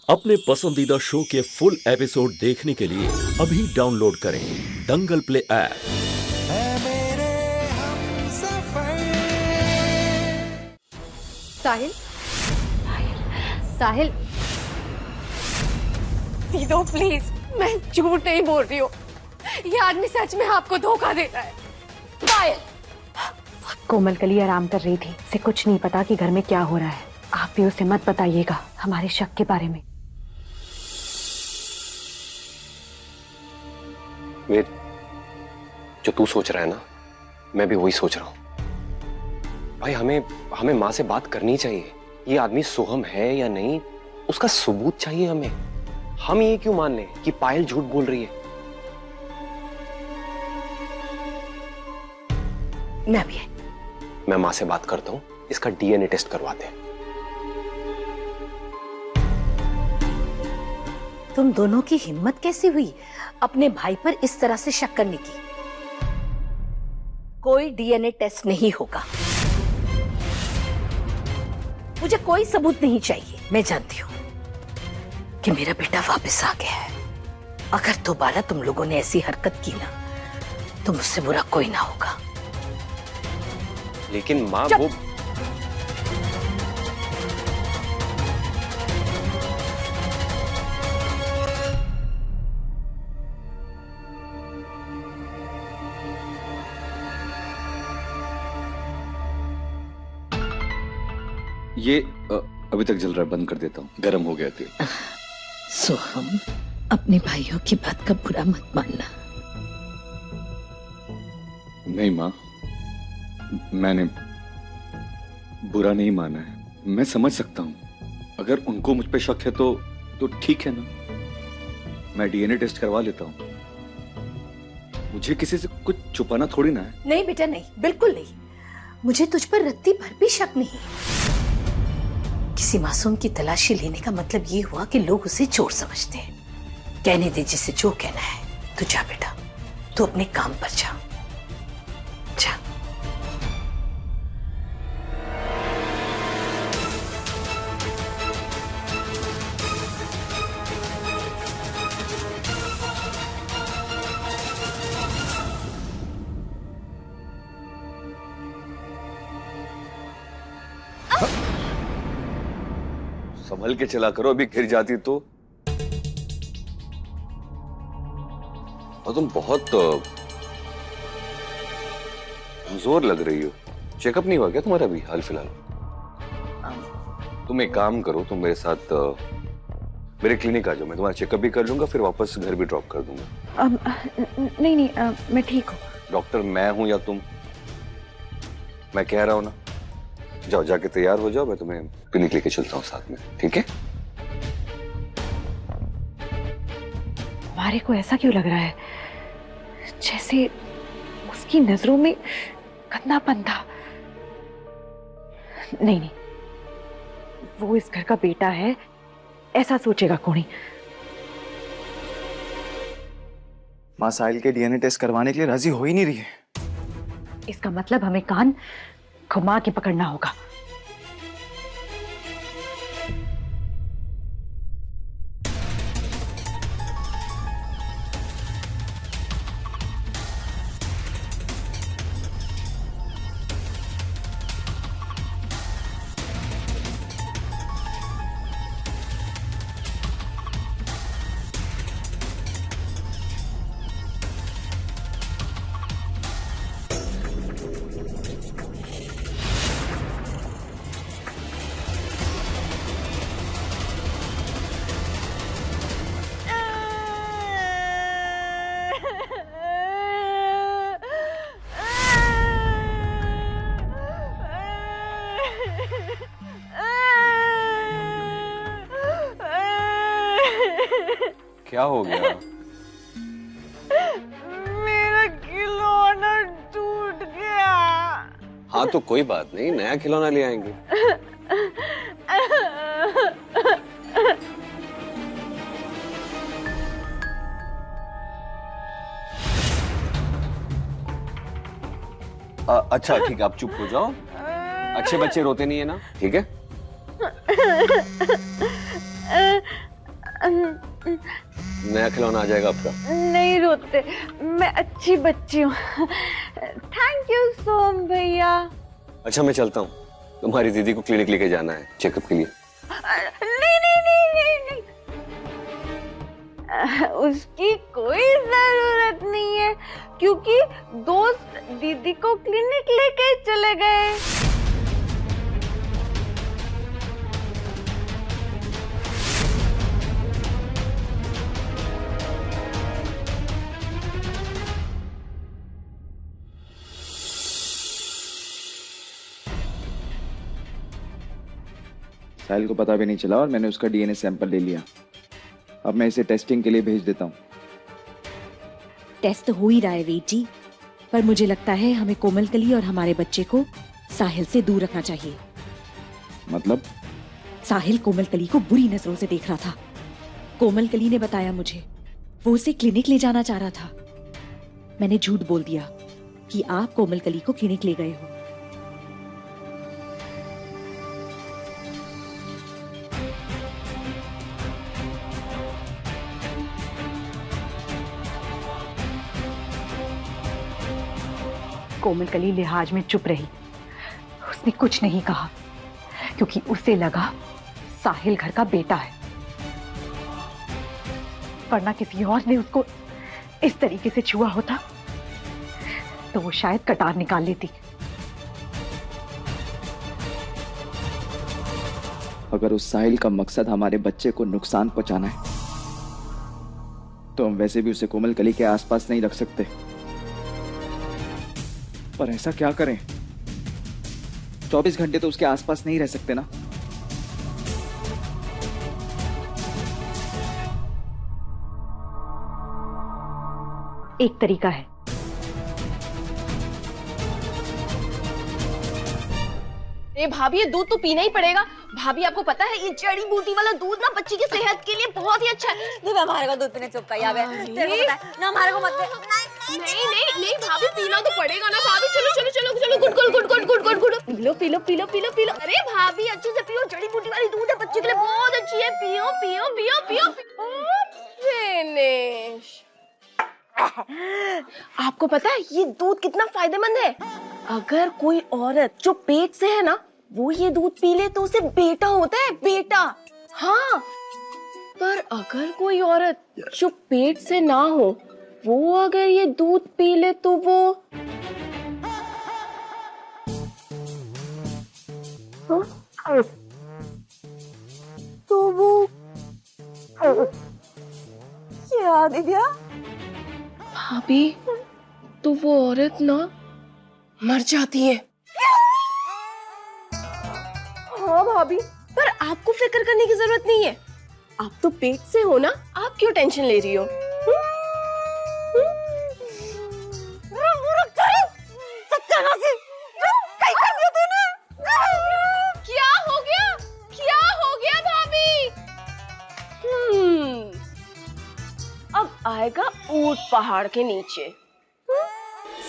अपने पसंदीदा शो के फुल एपिसोड देखने के लिए अभी डाउनलोड करें दंगल प्ले ऐप। साहिल, साहिल, दो प्लीज, मैं झूठ नहीं बोल रही हूँ। ये आदमी सच में आपको धोखा देता है। साहिल, कोमल कली आराम कर रही थी, उसे कुछ नहीं पता कि घर में क्या हो रहा है। आप भी उसे मत बताइएगा हमारे शक के बारे में। वीर, जो तू सोच रहा है ना, मैं भी वही सोच रहा हूं। भाई हमें माँ से बात करनी चाहिए। ये आदमी सोहम है या नहीं, उसका सबूत चाहिए हमें। हम ये क्यों मान लें कि पायल झूठ बोल रही है? मैं माँ से बात करता हूं, इसका डीएनए टेस्ट करवाते हैं। तुम दोनों की हिम्मत कैसी हुई अपने भाई पर इस तरह से शक करने की? कोई डीएनए टेस्ट नहीं होगा। मुझे कोई सबूत नहीं चाहिए। मैं जानती हूं कि मेरा बेटा वापस आ गया है। अगर दोबारा तुम लोगों ने ऐसी हरकत की ना, तो मुझसे बुरा कोई ना होगा। लेकिन माँ वो ये अभी तक जल रहा है, बंद कर देता हूँ, गर्म हो गया तेल। सोहम, अपने भाइयों की बात का बुरा मत मानना। नहीं माँ, मैंने बुरा नहीं माना है। मैं समझ सकता हूँ, अगर उनको मुझ पे शक है तो ठीक है ना, मैं डीएनए टेस्ट करवा लेता हूँ। मुझे किसी से कुछ छुपाना थोड़ी ना है। नहीं बेटा, नहीं, बिल्कुल नहीं। मुझे तुझ पर रत्ती भर भी शक नहीं। किसी मासूम की तलाशी लेने का मतलब ये हुआ कि लोग उसे चोर समझते हैं। कहने दे जिसे जो कहना है। तू जा बेटा, तू अपने काम पर जा। जा। संभल के चला करो, अभी गिर जाती तो। और तुम बहुत कमजोर लग रही हो। चेकअप नहीं हुआ क्या तुम्हारा अभी हाल फिलहाल? तुम एक काम करो, तुम मेरे साथ मेरे क्लिनिक आ जाओ। मैं तुम्हारा चेकअप भी कर लूंगा, फिर वापस घर भी ड्रॉप कर दूंगा। नहीं, मैं ठीक हूँ। डॉक्टर मैं हूं या तुम? मैं कह रहा हूं ना। जाओ, जाके तैयार हो जाओ, मैं तुम्हें क्लिनिक लेके चलता हूँ साथ में, ठीक है? हमारे को ऐसा क्यों लग रहा है जैसे उसकी नजरों में गंदापन था। नहीं, वो इस घर का बेटा है, ऐसा सोचेगा कौन? माँ साहिल के डीएनए टेस्ट करवाने के लिए राजी हो ही नहीं रही है। इसका मतलब हमें कान घुमा के पकड़ना होगा। क्या हो गया? मेरा खिलौना टूट गया। हाँ तो कोई बात नहीं, नया खिलौना ले आएंगे। अच्छा ठीक है, आप चुप हो जाओ। अच्छे बच्चे रोते नहीं है ना, ठीक है? नया खिलौना आ जाएगा आपका। नहीं रोते, मैं अच्छी बच्ची हूँ। थैंक यू सोम भैया। अच्छा मैं चलता हूँ, तुम्हारी दीदी को क्लिनिक लेके जाना है चेकअप के लिए। नहीं नहीं नहीं नहीं नहीं, उसकी कोई जरूरत नहीं है, क्योंकि दोस्त दीदी को क्लिनिक लेके चले गए। साहिल को पता भी नहीं चला और मैंने उसका डीएनए सैंपल ले लिया। अब मैं इसे टेस्टिंग के लिए भेज देता हूँ। टेस्ट तो हो ही रहा है वेद जी, पर मुझे लगता है हमें कोमलकली और हमारे बच्चे को साहिल से दूर रखना चाहिए। मतलब? साहिल कोमलकली को बुरी नजरों से देख रहा था। कोमलकली ने बताया मुझे वो उसे क्लिनिक ले जाना चाह रहा था। मैंने झूठ बोल दिया कि आप कोमलकली को क्लिनिक ले गए हो। कोमलकली लिहाज में चुप रही, उसने कुछ नहीं कहा, क्योंकि उसे लगा साहिल घर का बेटा है, वरना किसी और ने उसको इस तरीके से छुआ होता तो वो शायद कटार निकाल लेती। अगर उस साहिल का मकसद हमारे बच्चे को नुकसान पहुंचाना है तो हम वैसे भी उसे कोमलकली के आसपास नहीं रख सकते। पर ऐसा क्या करें? 24 घंटे तो उसके आसपास नहीं रह सकते ना। एक तरीका है। भाभी ये दूध तो पीना ही पड़ेगा। भाभी आपको पता है ये जड़ी बूटी वाला दूध ना बच्ची की सेहत के लिए बहुत ही अच्छा है। तू हमारे को दूध पीने चुप कर यावे, तेरे को पता है ना, हमारे को मत दे। नहीं नहीं नहीं भाभी पीना तो पड़ेगा ना। भाभी चलो चलो चलो चलो, good good good good good good good, पी लो पी लो पी लो पी लो पी लो। अरे भाभी अच्छे से पियो, जड़ी बूटी वाली दूध है बच्चे के लिए बहुत अच्छी है। पियो पियो पियो पियो। फिनिश। आपको पता है ये दूध कितना फायदेमंद है? अगर कोई औरत जो पेट से है ना वो ये दूध पी ले तो उसे बेटा होता है, बेटा। हाँ, पर अगर कोई औरत जो पेट से ना हो वो अगर ये दूध पी ले तो वो क्या दिव्या? भाभी तो वो औरत ना मर जाती है। हाँ भाभी, पर आपको फिक्र करने की जरूरत नहीं है। आप तो पेट से हो ना, आप क्यों टेंशन ले रही हो? क्या हो गया? क्या हो गया भाभी? अब आएगा ऊंट पहाड़ के नीचे।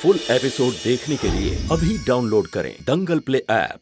फुल एपिसोड देखने के लिए अभी डाउनलोड करें दंगल प्ले ऐप।